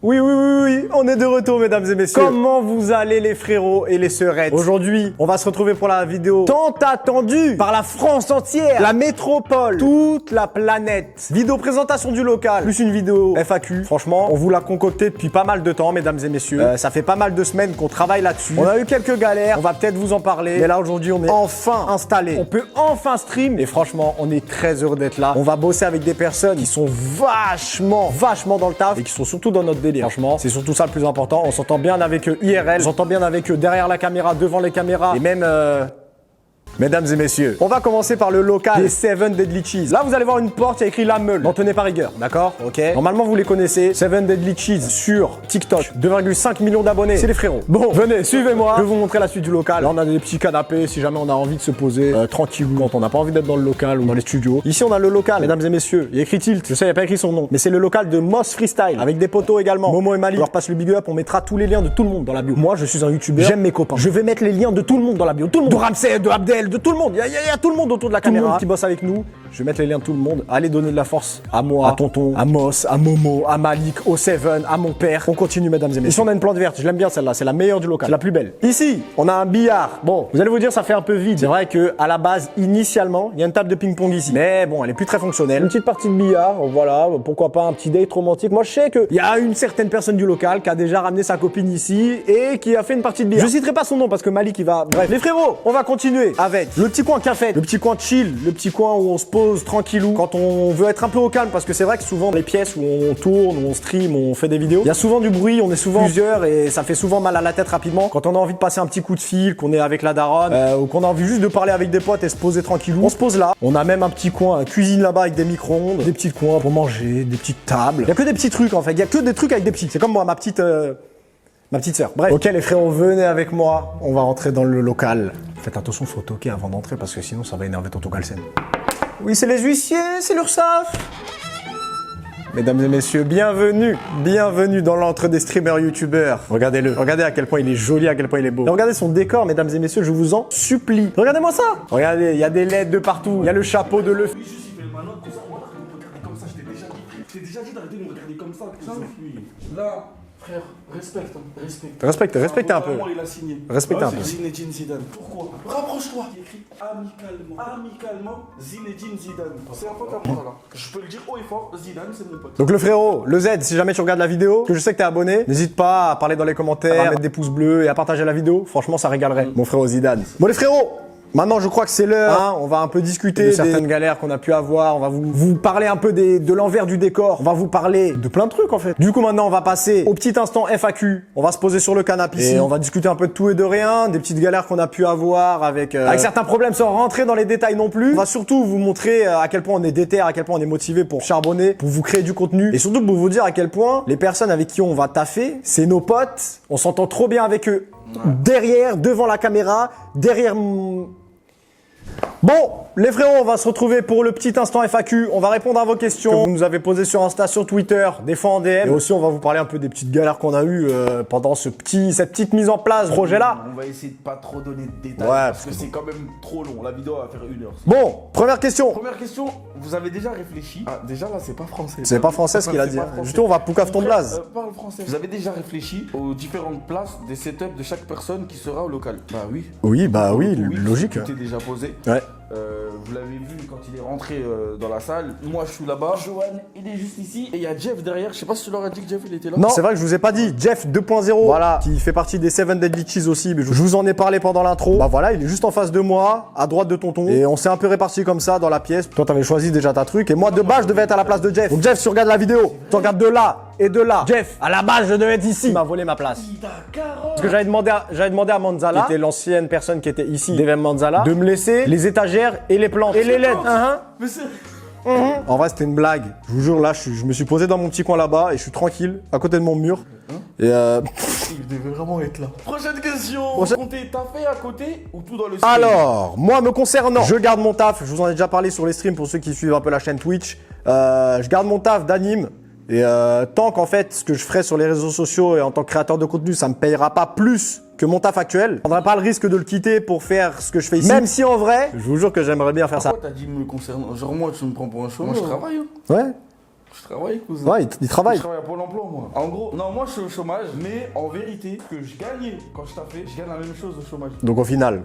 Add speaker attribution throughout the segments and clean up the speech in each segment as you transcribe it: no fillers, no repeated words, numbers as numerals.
Speaker 1: Oui, oui, oui, oui, on est de retour, mesdames et messieurs. Comment vous allez, les frérots et les sœurettes? Aujourd'hui, on va se retrouver pour la vidéo tant attendue par la France entière, la métropole, toute la planète. Vidéo présentation du local, plus une vidéo FAQ. Franchement, on vous l'a concocté depuis pas mal de temps, mesdames et messieurs. Ça fait pas mal de semaines qu'on travaille là-dessus. On a eu quelques galères, on va peut-être vous en parler. Mais là, aujourd'hui, on est enfin installé. On peut enfin stream. Et franchement, on est très heureux d'être là. On va bosser avec des personnes qui sont vachement dans le taf et qui sont surtout dans notre délire. Franchement, c'est surtout ça le plus important. On s'entend bien avec eux IRL, on s'entend bien avec eux derrière la caméra, devant les caméras et même... Mesdames et messieurs, on va commencer par le local des 7 Deadly Cheese. Là, vous allez voir une porte, il y a écrit La Meule. N'en tenez pas rigueur, d'accord? Ok. Normalement, vous les connaissez. 7 Deadly Cheese sur TikTok. 2,5 millions d'abonnés. C'est les frérots. Bon, venez, suivez-moi. Je vais vous montrer la suite du local. Là, on a des petits canapés si jamais on a envie de se poser tranquillou quand on n'a pas envie d'être dans le local ou dans les studios. Ici, on a le local, mesdames et messieurs. Il y a écrit Tilt. Je sais, il n'y a pas écrit son nom. Mais c'est le local de Moss Freestyle avec des potos également. Momo et Mali. Je leur passe le big up. On mettra tous les liens de tout le monde dans la bio. Moi, je suis un youtubeur. J'aime mes copains. Je vais mettre les liens de tout le monde dans la bio. Tout le monde. De Ramsey, de Abdel, de tout le monde. Il y a tout le monde autour de la caméra. Tout le monde qui bosse avec nous. Je vais mettre les liens de tout le monde. Allez donner de la force à moi, à Tonton, à Moss, à Momo, à Malik, au Seven, à mon père. On continue, mesdames et messieurs. Ici, on a une plante verte. Je l'aime bien celle-là. C'est la meilleure du local. C'est la plus belle. Ici, on a un billard. Bon, vous allez vous dire, ça fait un peu vide. C'est vrai que à la base, initialement, il y a une table de ping-pong ici. Mais bon, elle est plus très fonctionnelle. Une petite partie de billard. Voilà. Pourquoi pas un petit date romantique. Moi, je sais qu'il y a une certaine personne du local qui a déjà ramené sa copine ici et qui a fait une partie de billard. Je citerai pas son nom parce que Malik, il va... Bref. Les frérots, on va continuer avec le petit coin café, le petit coin chill, le petit coin où on se pose tranquillou quand on veut être un peu au calme, parce que c'est vrai que souvent les pièces où on tourne, où on stream, où on fait des vidéos, il y a souvent du bruit, on est souvent plusieurs et ça fait souvent mal à la tête rapidement. Quand on a envie de passer un petit coup de fil, qu'on est avec la daronne ou qu'on a envie juste de parler avec des potes et se poser tranquillou, on se pose là. On a même un petit coin cuisine là-bas avec des micro-ondes, des petits coins pour manger, des petites tables. Il y a que des petits trucs en fait, il y a que des trucs avec des petits. C'est comme moi, ma petite sœur. Bref. Ok les frérots, venez avec moi. On va rentrer dans le local. Faites attention, faut toquer avant d'entrer parce que sinon ça va énerver Tonton Galsen. Oui, c'est les huissiers, c'est l'URSSAF. Mesdames et messieurs, bienvenue dans l'entre des streamers youtubeurs. Regardez-le, regardez à quel point il est joli, à quel point il est beau. Et regardez son décor, mesdames et messieurs, je vous en supplie. Regardez-moi ça. Regardez, il y a des LED de partout. Il y a le chapeau de l'œuf.
Speaker 2: Oui, je suis fait maintenant, comme ça, on va regarder comme ça, je t'ai déjà dit d'arrêter de me regarder comme ça. Là, frère, respecte, respecte.
Speaker 1: Respecte un peu.
Speaker 2: Il a signé.
Speaker 1: Respecte un peu.
Speaker 2: Zinedine Zidane. Pourquoi? Rapproche-toi. Il écrit amicalement, Zinedine Zidane. C'est un pote à moi, là. Je peux le dire haut et fort, Zidane, c'est mon pote.
Speaker 1: Donc le frérot, le Z, si jamais tu regardes la vidéo, que je sais que t'es abonné, n'hésite pas à parler dans les commentaires, à mettre des pouces bleus et à partager la vidéo. Franchement, ça régalerait. Mon frérot Zidane. Bon les frérots, maintenant, je crois que c'est l'heure. Hein, on va un peu discuter de certaines galères qu'on a pu avoir. On va vous parler un peu de l'envers du décor. On va vous parler de plein de trucs en fait. Du coup, maintenant, on va passer au petit instant FAQ. On va se poser sur le canapé ici. Et on va discuter un peu de tout et de rien, des petites galères qu'on a pu avoir avec certains problèmes sans rentrer dans les détails non plus. On va surtout vous montrer à quel point on est déter, à quel point on est motivé pour charbonner, pour vous créer du contenu. Et surtout pour vous dire à quel point les personnes avec qui on va taffer, c'est nos potes. On s'entend trop bien avec eux. Derrière, devant la caméra, derrière... Bon, les frérots, on va se retrouver pour le petit instant FAQ. On va répondre à vos questions que vous nous avez posées sur Insta, sur Twitter, des fois en DM. Et aussi, on va vous parler un peu des petites galères qu'on a eues pendant cette petite mise en place, ce projet-là.
Speaker 2: On va essayer de pas trop donner de détails parce que c'est quand même trop long. La vidéo va faire 1 heure.
Speaker 1: Bon, première question.
Speaker 2: Première question, vous avez déjà réfléchi? Ah, déjà là, c'est pas français.
Speaker 1: C'est pas français ce qu'il a dit. Justement, on va poucave ton blaze.
Speaker 2: Parle français. Vous avez déjà réfléchi aux différentes places des setups de chaque personne qui sera au local? Bah oui.
Speaker 1: Oui, bah oui, logique.
Speaker 2: Tout est déjà posé.
Speaker 1: Ouais.
Speaker 2: Vous l'avez vu quand il est rentré dans la salle. Moi, je suis là-bas. Johan, il est juste ici. Et il y a Jeff derrière. Je sais pas si tu leur as dit que Jeff, il était là.
Speaker 1: Non, c'est vrai que je vous ai pas dit. Jeff 2.0, voilà, qui fait partie des 7 Deadly Cheese aussi. Mais je vous en ai parlé pendant l'intro. Bah voilà, il est juste en face de moi, à droite de Tonton. Et on s'est un peu répartis comme ça dans la pièce. Toi, t'avais choisi déjà ta truc. Et moi, de base, je devais être à la place de Jeff. Donc, Jeff, si tu regardes la vidéo, tu regardes de là et de là. Jeff, à la base, je devais être ici. Il m'a volé ma place. Parce que j'avais demandé à Manzala, qui était l'ancienne personne qui était ici, d'Evem Manzala, de me laisser les étagères et les plantes. Et les LED.
Speaker 2: Mais c'est...
Speaker 1: En vrai, c'était une blague. Je vous jure, là, je me suis posé dans mon petit coin là-bas et je suis tranquille, à côté de mon mur. Et
Speaker 2: Il devait vraiment être là. Prochaine question. Comptez taffer à côté ou tout dans le stream?
Speaker 1: Alors, moi, me concernant, je garde mon taf. Je vous en ai déjà parlé sur les streams pour ceux qui suivent un peu la chaîne Twitch. Je garde mon taf d'anime. Et tant qu'en fait, ce que je ferai sur les réseaux sociaux et en tant que créateur de contenu, ça me payera pas plus que mon taf actuel, je prendrai pas le risque de le quitter pour faire ce que je fais ici. Même si en vrai, je vous jure que j'aimerais bien faire ça.
Speaker 2: Pourquoi t'as dit me concernant? Genre moi, tu me prends pour un chômeur? Moi, je travaille. Hein.
Speaker 1: Ouais.
Speaker 2: Je travaille, cousin.
Speaker 1: Ouais, il travaille.
Speaker 2: Je travaille à Pôle emploi, moi. En gros, non, moi je suis au chômage, mais en vérité, ce que je gagnais quand je taffais, je gagne la même chose au chômage.
Speaker 1: Donc au final.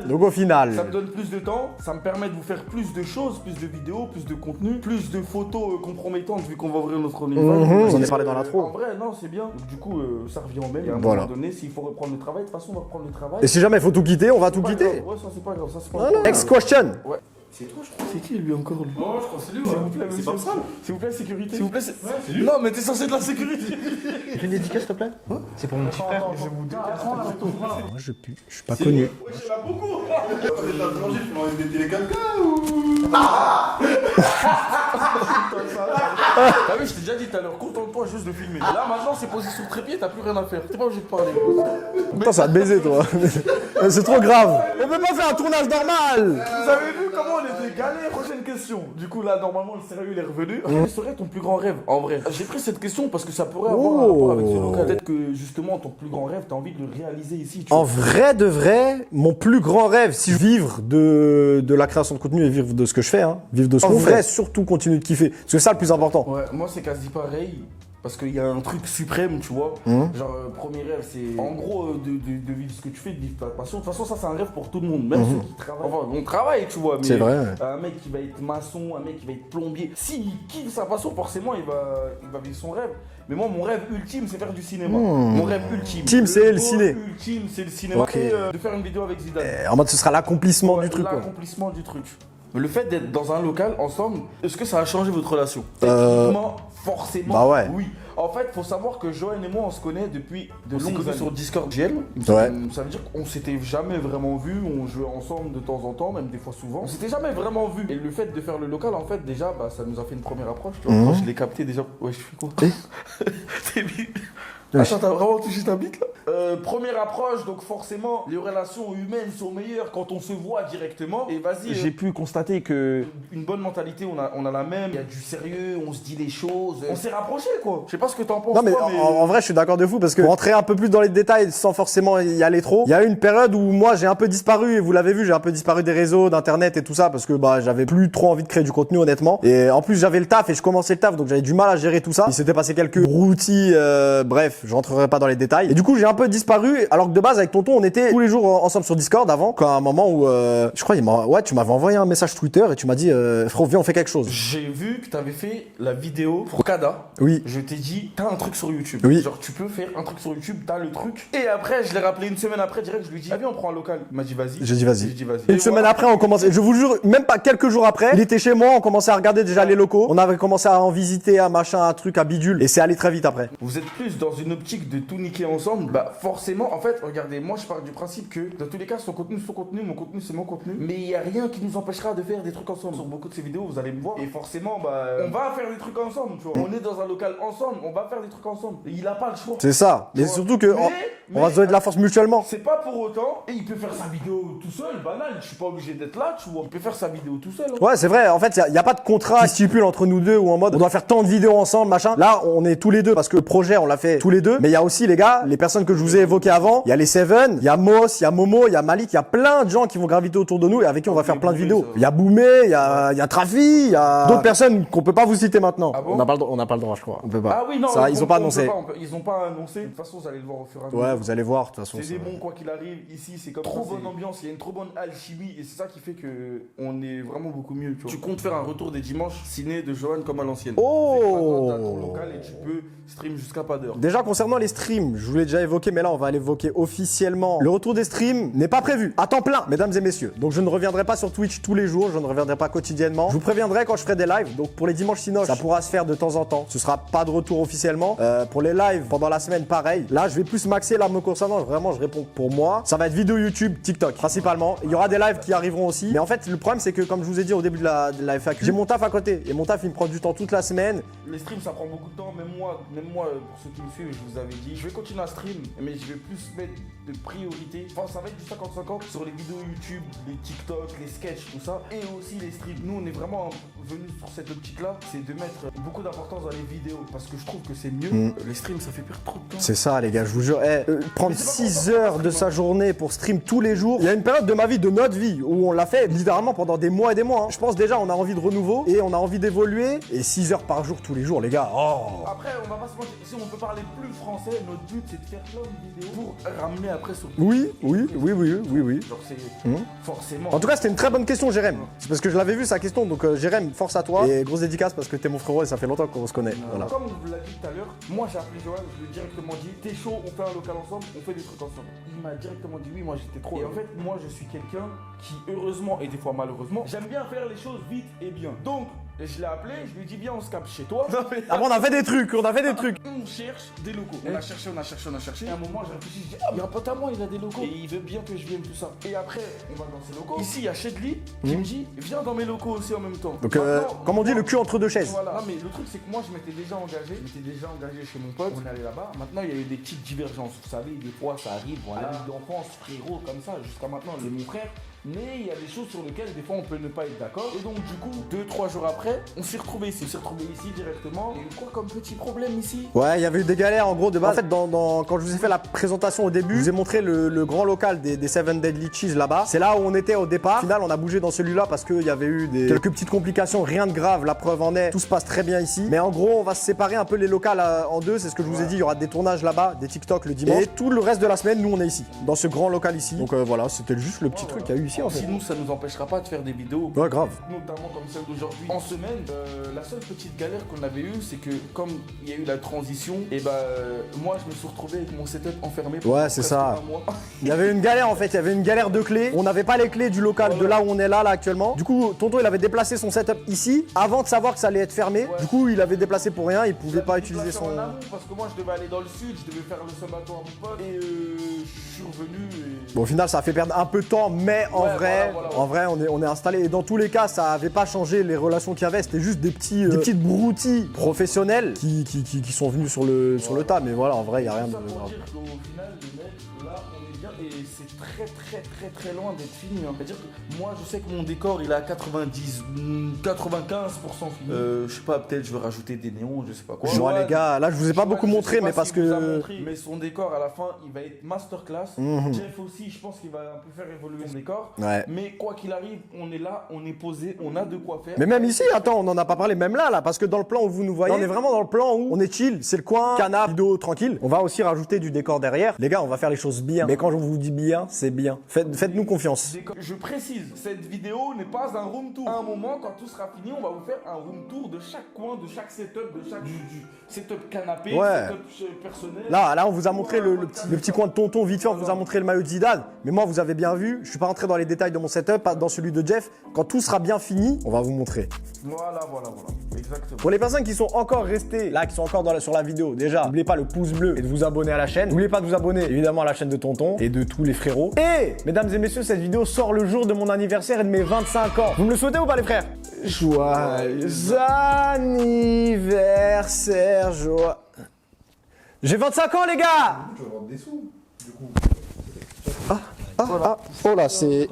Speaker 2: Donc au final. Ça me donne plus de temps, ça me permet de vous faire plus de choses, plus de vidéos, plus de contenu, plus de photos compromettantes vu qu'on va ouvrir notre OnlyFans.
Speaker 1: J'en ai parlé dans l'intro.
Speaker 2: En vrai, non, c'est bien. Donc, du coup, ça revient en même. Et à un moment donné, s'il faut reprendre le travail, de toute façon, on va reprendre le travail.
Speaker 1: Et si jamais il faut tout quitter, on va tout quitter.
Speaker 2: Ouais, ça c'est pas grave, ça c'est pas
Speaker 1: grave. Next question.
Speaker 2: Ouais. C'est toi, je crois. C'est qui lui encore lui?
Speaker 3: Non, je crois que c'est lui.
Speaker 2: S'il vous plaît,
Speaker 3: c'est pas ça.
Speaker 2: S'il vous plaît, sécurité.
Speaker 3: S'il vous plaît, c'est
Speaker 2: lui. Non, mais t'es censé de la sécurité.
Speaker 1: Fais une dédicace, s'il te plaît. C'est pour mon petit frère.
Speaker 2: Je vous déteste.
Speaker 1: Moi, je pue. Je suis pas connu.
Speaker 3: Ouais, il y en a beaucoup. T'as plongé, tu m'as envie de mettre quelqu'un ou.
Speaker 2: T'as vu, je t'ai déjà dit tout à l'heure, contente-toi juste de filmer. Là, maintenant, c'est posé sur le trépied, t'as plus rien à faire. T'es pas obligé de parler.
Speaker 1: Putain, ça va te baiser, toi. C'est trop grave. On peut pas faire un tournage normal.
Speaker 2: Vous avez vu comment on était galère? Prochaine question. Du coup, là, normalement, le sérieux, il est revenu. Quel serait ton plus grand rêve, en vrai? J'ai pris cette question parce que ça pourrait avoir un rapport avec ce local. Peut-être que, justement, ton plus grand rêve, t'as envie de le réaliser ici.
Speaker 1: En vrai de vrai, mon plus grand rêve, si je vivre de la création de contenu et vivre de ce que je fais, vivre de ce qu'on fait, surtout continuer de kiffer. Parce que c'est ça le plus important.
Speaker 2: Ouais, moi, c'est quasi pareil. Parce qu'il y a un truc suprême, tu vois. Genre, premier rêve, c'est en gros de vivre ce que tu fais, de vivre ta passion. De toute façon, ça, c'est un rêve pour tout le monde. Même ceux qui travaillent. Enfin, on travaille, tu vois. Mais
Speaker 1: c'est vrai.
Speaker 2: Un mec qui va être maçon, un mec qui va être plombier. S'il kiffe sa passion, forcément, il va vivre son rêve. Mais moi, mon rêve ultime, c'est faire du cinéma. Mon rêve ultime.
Speaker 1: Ultime, c'est le ciné.
Speaker 2: Ultime, c'est le cinéma.
Speaker 1: Okay.
Speaker 2: Et de faire une vidéo avec Zidane.
Speaker 1: En mode, ce sera l'accomplissement du truc.
Speaker 2: L'accomplissement du truc. Le fait d'être dans un local ensemble, est-ce que ça a changé votre relation? Techniquement, forcément,
Speaker 1: bah ouais.
Speaker 2: Oui. En fait, faut savoir que Johan et moi, on se connaît depuis de longues années sur Discord GL.
Speaker 1: Ouais.
Speaker 2: Ça veut dire qu'on s'était jamais vraiment vu, on jouait ensemble de temps en temps, même des fois souvent. On s'était jamais vraiment vu. Et le fait de faire le local, en fait, déjà, bah, ça nous a fait une première approche. Tu vois. Quand je l'ai capté déjà, ouais, je fais quoi? T'es bite. Attends, t'as vraiment touché ta bite là? Première approche, donc forcément, les relations humaines sont meilleures quand on se voit directement. Et vas-y, j'ai pu constater que une bonne mentalité, on a la même. Il y a du sérieux, on se dit les choses. On s'est rapprochés quoi. Je sais pas ce que t'en penses.
Speaker 1: Non mais, en vrai, je suis d'accord de fou parce que pour rentrer un peu plus dans les détails sans forcément y aller trop, il y a eu une période où moi j'ai un peu disparu et vous l'avez vu, j'ai un peu disparu des réseaux, d'internet et tout ça parce que bah j'avais plus trop envie de créer du contenu honnêtement. Et en plus j'avais le taf et je commençais le taf donc j'avais du mal à gérer tout ça. Il s'était passé quelques broutilles, bref, je rentrerai pas dans les détails. Et du coup j'ai un peu disparu alors que de base avec Tonton on était tous les jours ensemble sur Discord avant. Quand à un moment où je crois ouais tu m'avais envoyé un message Twitter et tu m'as dit frérot viens on fait quelque chose.
Speaker 2: J'ai vu que t'avais fait la vidéo pour Kada.
Speaker 1: Oui.
Speaker 2: Je t'ai dit t'as un truc sur YouTube.
Speaker 1: Oui.
Speaker 2: Genre tu peux faire un truc sur YouTube, t'as le truc. Et après je l'ai rappelé une semaine après direct, je lui ai dit ah viens on prend un local. Il m'a dit vas-y.
Speaker 1: J'ai dit vas-y.
Speaker 2: Une
Speaker 1: semaine après on commençait, je vous jure même pas quelques jours après, il était chez moi, on commençait à regarder déjà les locaux. On avait commencé à en visiter un machin, un truc, à bidule et c'est allé très vite après.
Speaker 2: Vous êtes plus dans une optique de tout niquer ensemble. Bah forcément en fait regardez moi je pars du principe que dans tous les cas son contenu mon contenu c'est mon contenu. Mais il y a rien qui nous empêchera de faire des trucs ensemble. Sur beaucoup de ces vidéos vous allez me voir. Et forcément bah on va faire des trucs ensemble tu vois. On est dans un local ensemble, on va faire des trucs ensemble. Et il a pas le choix.
Speaker 1: C'est ça. Mais surtout que on va se donner de la force mutuellement.
Speaker 2: C'est pas pour autant. Et il peut faire sa vidéo tout seul, banal. Je suis pas obligé d'être là, tu vois. Il peut faire sa vidéo tout seul.
Speaker 1: Ouais, c'est vrai. En fait, il y a pas de contrat qui stipule entre nous deux ou en mode on doit faire tant de vidéos ensemble, machin. Là, on est tous les deux parce que le projet, on l'a fait tous les deux. Mais il y a aussi les gars, les personnes que je vous ai évoquées avant. Il y a les Seven, il y a Moss, il y a Momo, il y a Malik, il y a plein de gens qui vont graviter autour de nous et avec qui on va faire plein de vidéos. Il y a Boumé, il y a Trafi, il y a d'autres personnes qu'on peut pas vous citer maintenant.
Speaker 2: Ah bon
Speaker 1: on n'a pas le droit, je crois. On peut pas.
Speaker 2: Ah oui, non.
Speaker 1: Ça, ils ont pas annoncé.
Speaker 2: Ils ont pas annoncé. De toute façon, vous allez le voir au fur et à mesure.
Speaker 1: Ouais, vous allez voir. De toute façon.
Speaker 2: C'est des bons quoi qu'il arrive. Ici, c'est comme trop bonne ambiance. Il y a une trop bonne alchimie et c'est ça qui fait que on est vraiment beaucoup mieux. Tu comptes faire un retour des dimanches ciné de Johan comme à l'ancienne.
Speaker 1: Oh.
Speaker 2: T'as ton local et tu peux stream jusqu'à pas d'heure.
Speaker 1: Déjà concernant les streams, je vous l'ai déjà évoqué, mais là on va l'évoquer officiellement. Le retour des streams n'est pas prévu à temps plein, mesdames et messieurs. Donc je ne reviendrai pas sur Twitch tous les jours, je ne reviendrai pas quotidiennement. Je vous préviendrai quand je ferai des lives. Donc pour les dimanches Cinoche, ça pourra se faire de temps en temps. Ce sera pas de retour officiellement. Pour les lives pendant la semaine, pareil. Là je vais plus maxer là me concernant. Vraiment, je réponds pour moi. Ça va être vidéo YouTube, TikTok principalement. Il y aura des lives qui arriveront aussi. Mais en fait, le problème c'est que comme je vous ai dit au début de la FAQ, j'ai mon taf à côté et mon taf il me prend du temps toute la semaine.
Speaker 2: Les streams ça prend beaucoup de temps, même moi pour ceux qui me suivent, je vous avais dit, je vais continuer à stream, mais je vais plus mettre de priorité. Enfin, ça va être du 50-50 sur les vidéos YouTube, les TikTok, les sketchs, tout ça, et aussi les streams. Nous, on est vraiment venus sur cette optique-là, c'est de mettre beaucoup d'importance dans les vidéos, parce que je trouve que c'est mieux. Les streams, ça fait perdre trop de temps.
Speaker 1: C'est ça, les gars, je vous jure. Prendre 6 heures de sa journée pour stream tous les jours. Il y a une période de ma vie, de notre vie, où on l'a fait littéralement pendant des mois et des mois. Hein. Je pense déjà, on a envie de renouveau et on a envie d'évoluer. Et 6 heures par jour, tous les jours, les gars. Oh.
Speaker 2: Après, on va pas se mentir, si on peut parler plus français, notre but c'est de faire plein de vidéos pour ramener après sur.
Speaker 1: Oui.
Speaker 2: Genre, c'est forcément.
Speaker 1: En tout cas, c'était une très bonne question, Jérém. C'est parce que je l'avais vu sa question, donc Jérém, force à toi. Et grosse dédicace parce que t'es mon frérot et ça fait longtemps qu'on se connaît. Voilà.
Speaker 2: Comme on vous l'a dit tout à l'heure, moi j'ai appelé Joël, je lui ai directement dit, t'es chaud, on fait un local ensemble, on fait des trucs ensemble. Il m'a directement dit oui, moi j'étais trop. Et en fait, moi je suis quelqu'un qui, heureusement et des fois malheureusement, j'aime bien faire les choses vite et bien. Donc, je l'ai appelé, je lui ai dit viens on se capte chez toi.
Speaker 1: Après on a fait des trucs,
Speaker 2: On cherche des locaux. On a cherché. Et à un moment j'ai réfléchi, j'ai dit il y a un pote à moi, il a des locaux. Et il veut bien que je vienne tout ça. Et après, on va dans ses locaux. Ici, il y a Chedli qui me dit viens dans mes locaux aussi en même temps.
Speaker 1: Donc comme on dit, le cul entre deux chaises.
Speaker 2: Voilà. Non mais le truc c'est que moi je m'étais déjà engagé. Chez mon pote. On est allé là-bas. Maintenant il y a eu des petites divergences. Vous savez, des fois ça arrive. Voilà. Amis d'enfance, frérot, comme ça. Jusqu'à maintenant, il est mon frère. Mais il y a des choses sur lesquelles des fois on peut ne pas être d'accord. Et donc du coup, 2-3 jours après, on s'est retrouvés ici. Directement. Et quoi comme petit problème ici?
Speaker 1: Ouais, il y avait eu des galères en gros de base. En fait, quand je vous ai fait la présentation au début, je vous ai montré le grand local des 7 Deadly Cheese là-bas. C'est là où on était au départ. Au final, on a bougé dans celui-là parce qu'il y avait eu quelques petites complications, rien de grave. La preuve en est, tout se passe très bien ici. Mais en gros, on va se séparer un peu les locales en deux. C'est ce que je vous ai dit. Il y aura des tournages là-bas, des TikTok le dimanche. Et tout le reste de la semaine, nous on est ici, dans ce grand local ici. Donc voilà, c'était juste le petit truc qu'il y a eu ici en fait.
Speaker 2: Sinon, ça nous empêchera pas de faire des vidéos.
Speaker 1: Ouais, grave.
Speaker 2: Notamment comme celle d'aujourd'hui. En semaine, la seule petite galère qu'on avait eue, c'est que comme il y a eu la transition, et moi je me suis retrouvé avec mon setup enfermé.
Speaker 1: Ouais, c'est ça. Il y avait une galère en fait, il y avait une galère de clés. On n'avait pas les clés du local de là où on est là actuellement. Du coup, tonton il avait déplacé son setup ici avant de savoir que ça allait être fermé. Ouais. Du coup, il avait déplacé pour rien, il pouvait pas utiliser son.
Speaker 2: Parce que moi je devais aller dans le sud, je devais faire le sabato à mon pote et je suis revenu. Et...
Speaker 1: Bon, au final, ça a fait perdre un peu de temps, mais en vrai, on est installé. Et dans tous les cas, ça avait pas changé les relations qu'il y avait. C'était juste des petites broutilles professionnelles qui sont venus sur le tas. Mais voilà, en vrai, il y a rien de grave.
Speaker 2: Au final, les mecs, là, on est bien et c'est très loin d'être fini. Hein. C'est-à-dire que moi, je sais que mon décor, il est à 95% fini. Je sais pas, peut-être je vais rajouter des néons, je sais pas quoi.
Speaker 1: Bon, les gars, là, je vous ai pas beaucoup montré, mais parce que.
Speaker 2: Mais son décor, à la fin, il va être masterclass. Jeff aussi, je pense qu'il va un peu faire évoluer son décor.
Speaker 1: Ouais.
Speaker 2: Mais quoi qu'il arrive, on est là, on est posé, on a de quoi faire.
Speaker 1: Mais même ici, attends, on en a pas parlé, même là, parce que dans le plan où vous nous voyez, on est vraiment dans le plan où on est chill, c'est le coin, canapé, vidéo, tranquille. On va aussi rajouter du décor derrière. Les gars, on va faire les choses bien. Mais quand je vous dis bien, c'est bien. Faites-nous confiance.
Speaker 2: Je précise, cette vidéo n'est pas un room tour. À un moment, quand tout sera fini, on va vous faire un room tour de chaque coin, de chaque setup, de chaque setup canapé, setup personnel.
Speaker 1: Là, on vous a montré le petit coin de tonton vite fait, on vous a montré le maillot de Zidane. Mais moi, vous avez bien vu, je suis pas rentré dans les détails de mon setup, dans celui de Jeff. Quand tout sera bien fini, on va vous montrer.
Speaker 2: Voilà. Exactement.
Speaker 1: Pour les personnes qui sont encore restées là, qui sont encore sur la vidéo, déjà, n'oubliez pas le pouce bleu et de vous abonner à la chaîne. N'oubliez pas de vous abonner évidemment à la chaîne de tonton et de tous les frérots. Et mesdames et messieurs, cette vidéo sort le jour de mon anniversaire et de mes 25 ans. Vous me le souhaitez ou pas les frères? Joyeux anniversaire, J'ai 25 ans les gars.
Speaker 3: Tu vas avoir des sous, du coup.
Speaker 1: Oh là, c'est.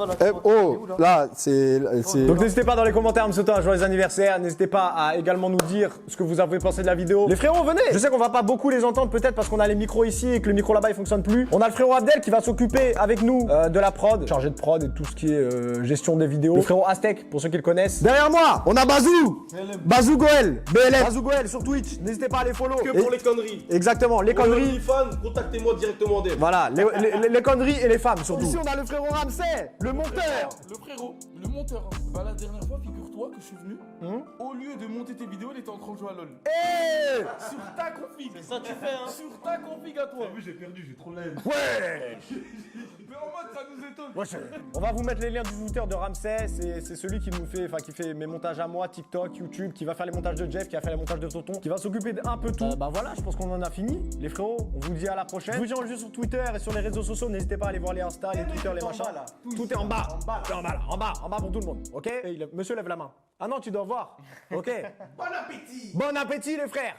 Speaker 1: Là, c'est. Donc n'hésitez pas dans les commentaires à me souhaiter un joyeux anniversaire. N'hésitez pas à également nous dire ce que vous avez pensé de la vidéo. Les frérots, venez. Je sais qu'on va pas beaucoup les entendre, peut-être parce qu'on a les micros ici et que le micro là-bas il fonctionne plus. On a le frérot Abdel qui va s'occuper avec nous de la prod, chargé de prod et tout ce qui est gestion des vidéos. Le frérot Aztec, pour ceux qui le connaissent. Derrière moi, on a Bazou. Bazou Goel. BLM. Bazou Goel sur Twitch. N'hésitez pas à les follow.
Speaker 4: Que pour les conneries.
Speaker 1: Exactement, les conneries.
Speaker 4: Les fans, contactez-moi directement DM.
Speaker 1: Voilà, les conneries et les femmes surtout. Ici, on a le frérot Ramsey, le monteur.
Speaker 2: Le frérot, le monteur. Bah la dernière fois, figure-toi que je suis venu. Au lieu de monter tes vidéos, il était en train de jouer à LoL. Sur ta config.
Speaker 4: C'est ça que tu fais, hein.
Speaker 2: Sur ta config à toi.
Speaker 3: T'as vu, j'ai perdu, j'ai trop l'aide.
Speaker 1: Ouais.
Speaker 2: Mais en mode, ça nous étonne.
Speaker 1: On va vous mettre les liens du monteur de Ramsey. C'est celui qui qui fait mes montages à moi, TikTok, YouTube, qui va faire les montages de Jeff, qui va faire les montages de tonton, qui va s'occuper d'un peu tout. Bah voilà, je pense qu'on en a fini. Les frérots, on vous dit à la prochaine. Je vous dis en jeu sur Twitter et sur les réseaux sociaux. N'hésitez pas à aller voir les Insta, les Twitter, les machins. Tout est en bas. En bas pour tout le monde. Ok? Monsieur lève la main. Ah non, tu dois voir. Ok.
Speaker 3: Bon appétit.
Speaker 1: Bon appétit les frères.